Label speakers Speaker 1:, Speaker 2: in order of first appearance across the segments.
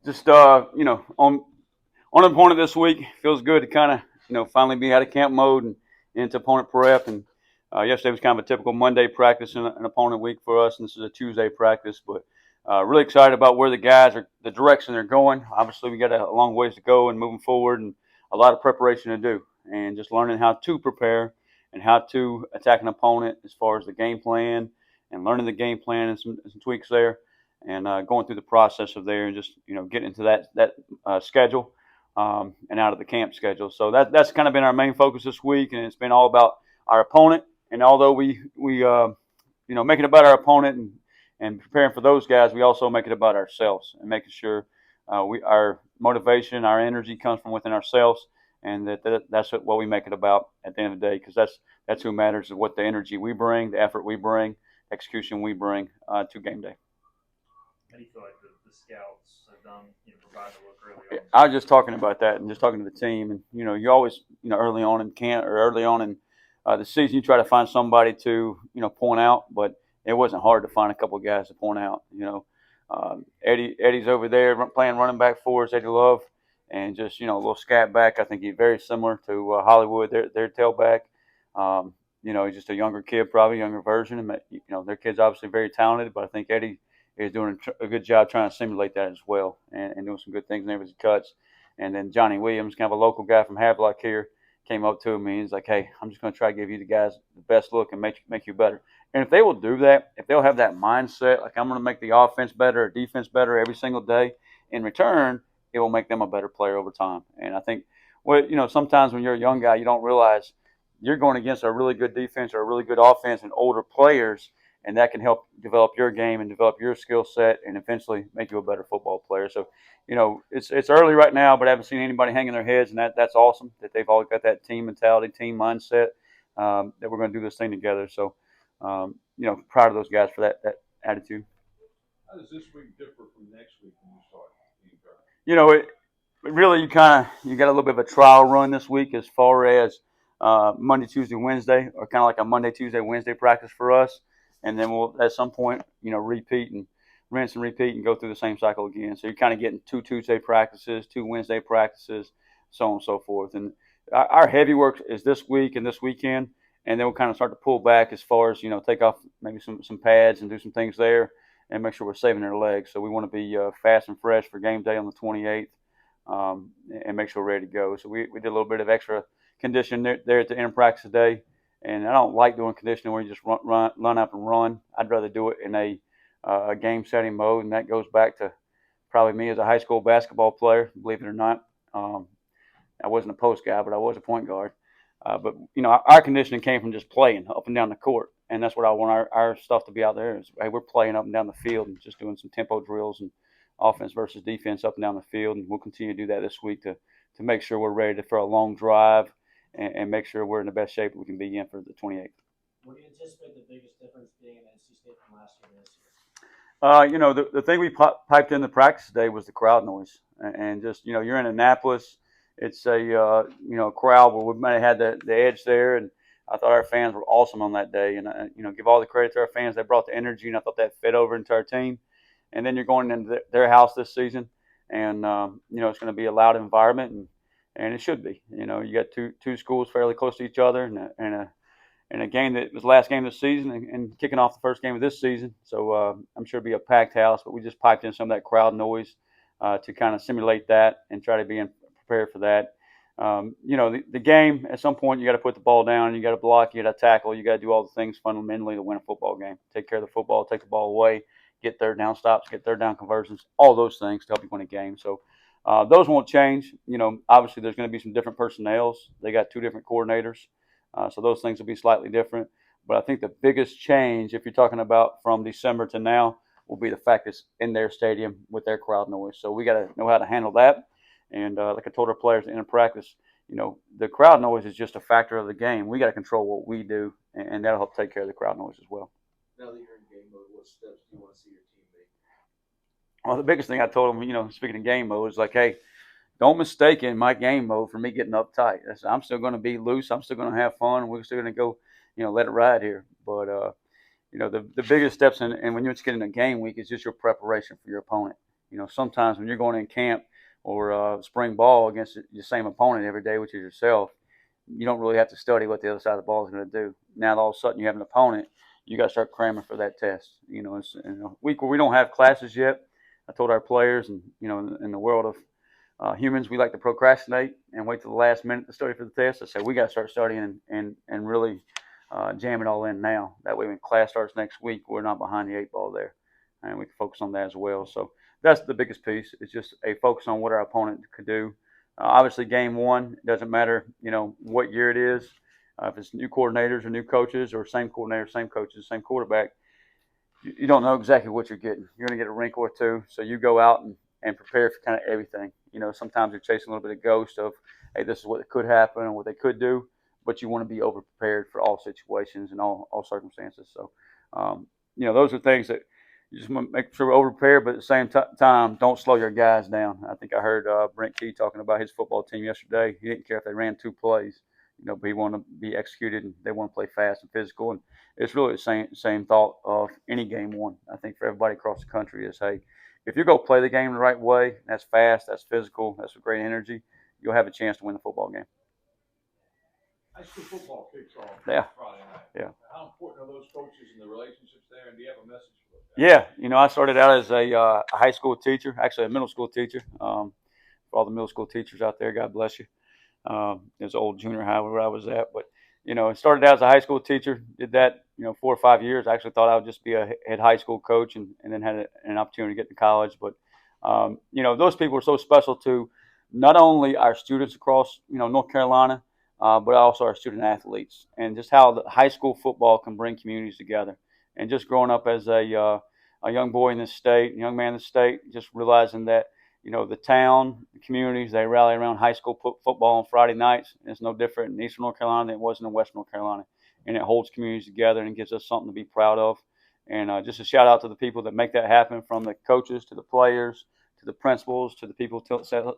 Speaker 1: just on opponent this week. Feels good to kind of finally be out of camp mode and into opponent prep. And yesterday was kind of a typical Monday practice and an opponent week for us, and this is a Tuesday practice. But really excited about where the guys are, the direction they're going. Obviously, we got a long ways to go and moving forward, and a lot of preparation to do, and just learning how to prepare and how to attack an opponent as far as the game plan and learning the game plan and some tweaks there, and going through the process of there and just getting into that schedule and out of the camp schedule. So that's kind of been our main focus this week, and it's been all about our opponent. And although we make it about our opponent and preparing for those guys, we also make it about ourselves and making sure our motivation, our energy comes from within ourselves, and that's what we make it about at the end of the day, because that's who matters, is what the energy we bring, the effort we bring, execution we bring to game day.
Speaker 2: How do you feel like the scouts have done, provide the look early on?
Speaker 1: I was just talking about that and just talking to the team, and you always early on in camp or early on in the season, you try to find somebody to point out, but it wasn't hard to find a couple of guys to point out. Eddie's over there playing running back for us, Eddie Love, and just a little scat back. I think he's very similar to Hollywood, their tailback. He's just a younger kid, probably a younger version. And their kid's obviously very talented, but I think Eddie is doing a good job trying to simulate that as well, and doing some good things in there with his cuts. And then Johnny Williams, kind of a local guy from Havelock here, came up to me and he's like, "Hey, I'm just going to try to give you the guys the best look and make you better." And if they will do that, if they'll have that mindset, like I'm going to make the offense better or defense better every single day, in return, it will make them a better player over time. And I think, sometimes when you're a young guy, you don't realize you're going against a really good defense or a really good offense and older players, and that can help develop your game and develop your skill set and eventually make you a better football player. So, it's early right now, but I haven't seen anybody hanging their heads, and that's awesome that they've all got that team mentality, team mindset, that we're going to do this thing together. So, proud of those guys for that attitude.
Speaker 3: How does this week differ from next week when you start?
Speaker 1: It really you got a little bit of a trial run this week as far as Monday, Tuesday, Wednesday, or kind of like a Monday, Tuesday, Wednesday practice for us, and then we'll at some point repeat and rinse and repeat and go through the same cycle again. So you're kind of getting 2 Tuesday practices, 2 Wednesday practices, so on and so forth. And our heavy work is this week and this weekend, and then we'll kind of start to pull back as far as take off maybe some pads and do some things there and make sure we're saving their legs. So we want to be fast and fresh for game day on the 28th, and make sure we're ready to go. So we did a little bit of extra conditioning there at the end of practice today. And I don't like doing conditioning where you just run up and run. I'd rather do it in a game setting mode, and that goes back to probably me as a high school basketball player, believe it or not. I wasn't a post guy, but I was a point guard. But our conditioning came from just playing up and down the court, and that's what I want our stuff to be out there. Is hey, we're playing up and down the field and just doing some tempo drills and offense versus defense up and down the field, and we'll continue to do that this week to make sure we're ready for a long drive and make sure we're in the best shape we can be in for the 28th.
Speaker 4: What do you anticipate the biggest difference being in NC State from last year to this year?
Speaker 1: The thing we piped in the practice today was the crowd noise, and just you're in Annapolis. It's a crowd where we might have had the edge there, and I thought our fans were awesome on that day. And give all the credit to our fans. They brought the energy, and I thought that fit over into our team. And then you're going into their house this season, and it's going to be a loud environment, and it should be. You got two schools fairly close to each other, and a game that was the last game of the season and kicking off the first game of this season. So I'm sure it'll be a packed house, but we just piped in some of that crowd noise to kind of simulate that and try to be prepared for that. The game, at some point, you got to put the ball down, you got to block, you got to tackle, you got to do all the things fundamentally to win a football game. Take care of the football, take the ball away, get third down stops, get third down conversions, all those things to help you win a game. So those won't change. Obviously there's going to be some different personnels. They got 2 different coordinators. So those things will be slightly different. But I think the biggest change, if you're talking about from December to now, will be the fact it's in their stadium with their crowd noise. So we got to know how to handle that. And like I told our players in practice, the crowd noise is just a factor of the game. We got to control what we do, and that'll help take care of the crowd noise as well.
Speaker 3: Now that you're in game mode, what steps do you want to see your team make?
Speaker 1: Well, the biggest thing I told them, speaking of game mode, is like, hey, don't mistake in my game mode for me getting uptight. I'm still going to be loose. I'm still going to have fun. We're still going to go, let it ride here. But, the biggest steps and when you're just getting a game week is just your preparation for your opponent. Sometimes when you're going in camp or spring ball against the same opponent every day, which is yourself, you don't really have to study what the other side of the ball is going to do. Now all of a sudden you have an opponent, you got to start cramming for that test. It's in a week where we don't have classes yet. I told our players, and in the world of humans, we like to procrastinate and wait till the last minute to study for the test. I said we got to start studying and really jam it all in now. That way, when class starts next week, we're not behind the 8 ball there, and we can focus on that as well. So that's the biggest piece. It's just a focus on what our opponent could do. Obviously, game one, it doesn't matter, what year it is. If it's new coordinators or new coaches or same coordinator, same coaches, same quarterback, you don't know exactly what you're getting. You're going to get a wrinkle or two. So you go out and prepare for kind of everything. Sometimes you're chasing a little bit of ghost of, hey, this is what could happen and what they could do, but you want to be over prepared for all situations and all circumstances. So, those are things that you just want to make sure we're over prepared, but at the same time, don't slow your guys down. I think I heard Brent Key talking about his football team yesterday. He didn't care if they ran 2 plays, but he wanted to be executed and they want to play fast and physical. And it's really the same thought of any game one. I think for everybody across the country is, hey, if you go play the game the right way, that's fast, that's physical, that's with great energy, you'll have a chance to win the football game.
Speaker 3: High school football kicks off
Speaker 1: Yeah.
Speaker 3: Friday night.
Speaker 1: Yeah.
Speaker 3: How important are those coaches and the relationships there, and do you have a message for them?
Speaker 1: Yeah, I started out as a high school teacher, actually a middle school teacher. For all the middle school teachers out there, God bless you. It's old junior high where I was at, but it started out as a high school teacher. Did that 4 or 5 years. I actually thought I would just be a head high school coach, and then had an opportunity to get to college. But those people are so special to not only our students across North Carolina, but also our student athletes, and just how the high school football can bring communities together. And just growing up as a young boy in this state, a young man in this state, just realizing that the town, the communities, they rally around high school football on Friday nights. And it's no different in Eastern North Carolina than it was in West North Carolina. And it holds communities together and gives us something to be proud of. And just a shout out to the people that make that happen, from the coaches to the players to the principals to the people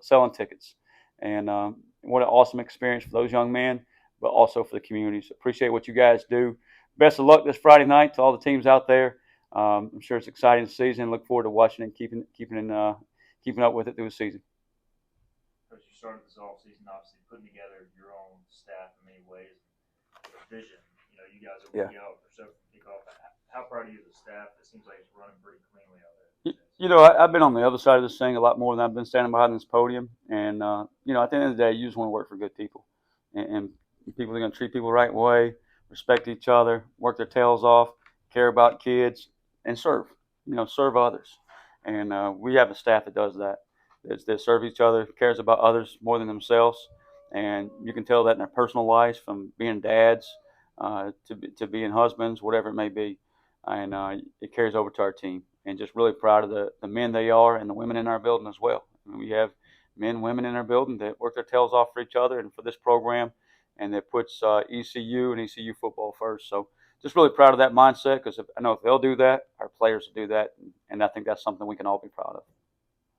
Speaker 1: selling tickets. And what an awesome experience for those young men, but also for the communities. Appreciate what you guys do. Best of luck this Friday night to all the teams out there. I'm sure it's an exciting season. Look forward to watching it and keeping up with it through the season.
Speaker 2: Coach, you started this off season obviously putting together your own staff in many ways, vision. You guys are week out or so from kickoff. How proud are you of the staff? It seems like it's running pretty cleanly out there.
Speaker 1: I've been on the other side of this thing a lot more than I've been standing behind this podium. And at the end of the day, you just want to work for good people, and people are going to treat people the right way, respect each other, work their tails off, care about kids, and serve others. And we have a staff that does that. That serve each other, cares about others more than themselves. And you can tell that in their personal lives, from being dads to being husbands, whatever it may be. And it carries over to our team. And just really proud of the men they are, and the women in our building as well. We have men and women in our building that work their tails off for each other and for this program, and that puts ECU and ECU football first. So just really proud of that mindset, because I know if they'll do that, our players will do that, and I think that's something we can all be proud of.